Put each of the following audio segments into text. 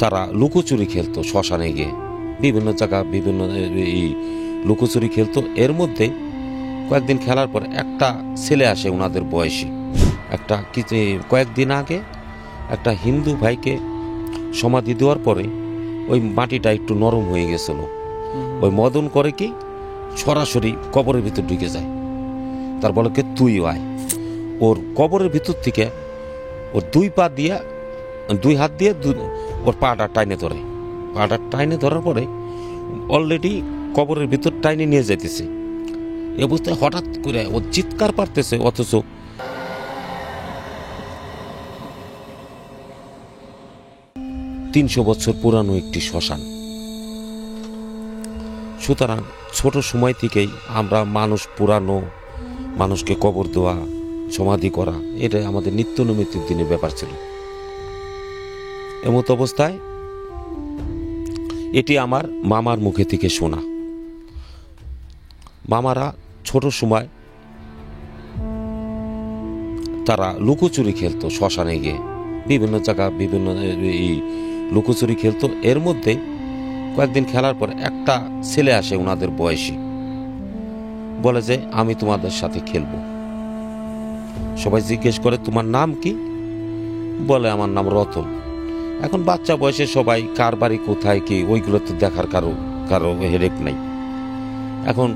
তারা লুকোচুরি খেলতো শ্মশানে গিয়ে, বিভিন্ন জায়গা বিভিন্ন লুকোচুরি খেলতো। এর মধ্যে কয়েকদিন খেলার পর একটা ছেলে আসে ওনাদের বয়সী, একটা কয়েকদিন আগে একটা হিন্দু ভাইকে সমাধি দেওয়ার পরে ওই মাটিটা একটু নরম হয়ে গেছিল। ওই মদন করে কি সরাসরি কবরের ভিতর ঢুকে যায়। তার বলে কি তুই আয়। ওর কবরের ভিতর থেকে ওর দুই হাত দিয়ে ওর পাটা টাইনে ধরে। পাটা টাইনে ধরার পরে অলরেডি কবরের ভিতর টাইনে নিয়ে যাইতেছে। এ অবস্থায় হঠাৎ করে ও চিৎকার পারতেছে, অথচ 300 বছর পুরানো একটি শ্মশান। সুতরাং ছোট সময় থেকেই আমরা পুরানো মানুষকে কবর দেওয়া, সমাধি করা, এটা আমাদের নিত্য নৈমিত্তিক দিনের ব্যাপার ছিল। এমত অবস্থায় এটি আমার মামার মুখে থেকে শোনা। মামারা ছোট সময় তারা লুকোচুরি খেলতো শ্মশানে গিয়ে, বিভিন্ন জায়গা বিভিন্ন লুকোচুরি খেলতো। এর মধ্যে কয়েকদিন খেলার পর একটা ছেলে আসে ওনাদের বয়সী, বলে যে আমি তোমাদের সাথে খেলবো। সবাই জিজ্ঞেস করে তোমার নাম কি? বলে আমার নাম রতন। এখন বাচ্চা বয়সে সবাই কার বাড়ি কোথায় কি ওইগুলো তো দেখার কারো হেরেক নাই। এখন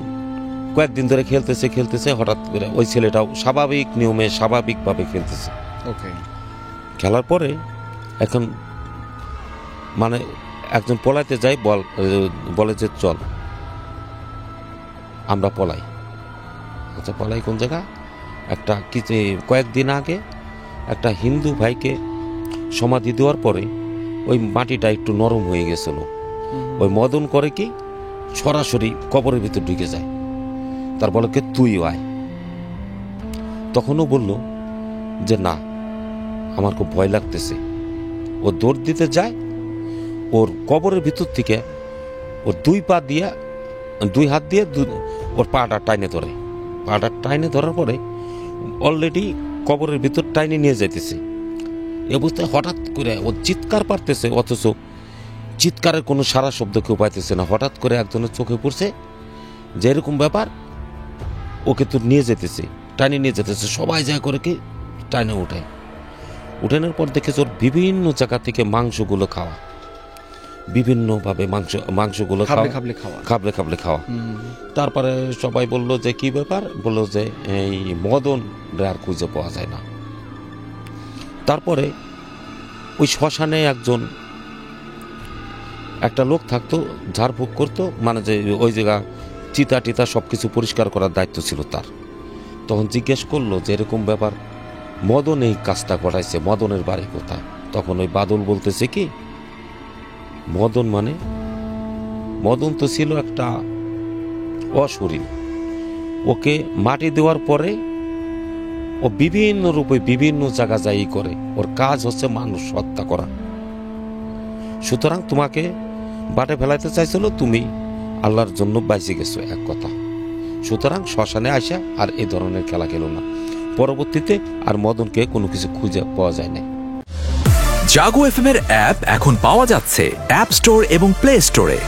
কয়েকদিন ধরে খেলতেছে হঠাৎ করে ওই ছেলেটাও স্বাভাবিক নিয়মে স্বাভাবিকভাবে খেলতেছে। খেলার পরে এখন মানে একজন পলাইতে যায়, বলে যে চল আমরা পলাই। আচ্ছা পলাই কোন জায়গা? একটা কয়েকদিন আগে একটা হিন্দু ভাইকে সমাধি দেওয়ার পরে ওই মাটিটা একটু নরম হয়ে গেছিল। ওই মদন করে কি সরাসরি কবরের ভিতর ঢুকে যায়। তার বলে কি তুই আয়। তখনও বলল যে না, আমার খুব ভয় লাগতেছে। ও দৌড় দিতে যায়, ওর কবরের ভিতর থেকে ওর দুই হাত দিয়ে ওর পাটা টাইনে ধরে। পাটা টাইনে ধরার পরে অলরেডি কবরের ভিতর টাইনে নিয়ে যাইতেছে। এ অবস্থায় হঠাৎ করে ও চিৎকার পারতেছে, অথচ চিৎকারের কোনো সারা শব্দ কেউ পাইতেছে না। হঠাৎ করে একজনের চোখে পড়ছে যে এরকম ব্যাপার, ওকে তো নিয়ে যেতেছে, টাইনে নিয়ে যেতেছে। সবাই যায় করে কি টাইনে উঠানোর পর দেখেছে ওর বিভিন্ন জায়গা থেকে মাংসগুলো খাওয়া, বিভিন্নভাবে মাংসগুলো খাবলে খাওয়া। তারপরে সবাই বলল যে কি ব্যাপার? বলল যে এই মদন আর খুঁজে পাওয়া যায় না। তারপরে ওই শ্মশানে একটা লোক থাকতো, ঝাড়ফুঁক করতো, মানে যে ওই জায়গা চিতা টিতা সবকিছু পরিষ্কার করার দায়িত্ব ছিল তার। তখন জিজ্ঞেস করলো যে এরকম ব্যাপার, মদন এই কাজটা করাইছে, মদনের বাড়ি কোথায়? তখন ওই বাদল বলতেছে কি মদন তো ছিল একটা অশরীর। ওকে মাটি দেওয়ার পরে ও বিভিন্ন রূপে বিভিন্ন জায়গা যাই করে, ওর কাজ হচ্ছে মানুষ হত্যা করা। সুতরাং তোমাকে বাটে ফেলাইতে চাইছিল, তুমি আল্লাহর জন্য বাইচে গেছো, এক কথা। সুতরাং শ্মশানে আসা আর এই ধরনের খেলা খেলো না। পরবর্তীতে আর মদনকে কোনো কিছু খুঁজে পাওয়া যায় না। জাগো এফএম এর অ্যাপ এখন পাওয়া যাচ্ছে অ্যাপ স্টোর এবং প্লে স্টোরে।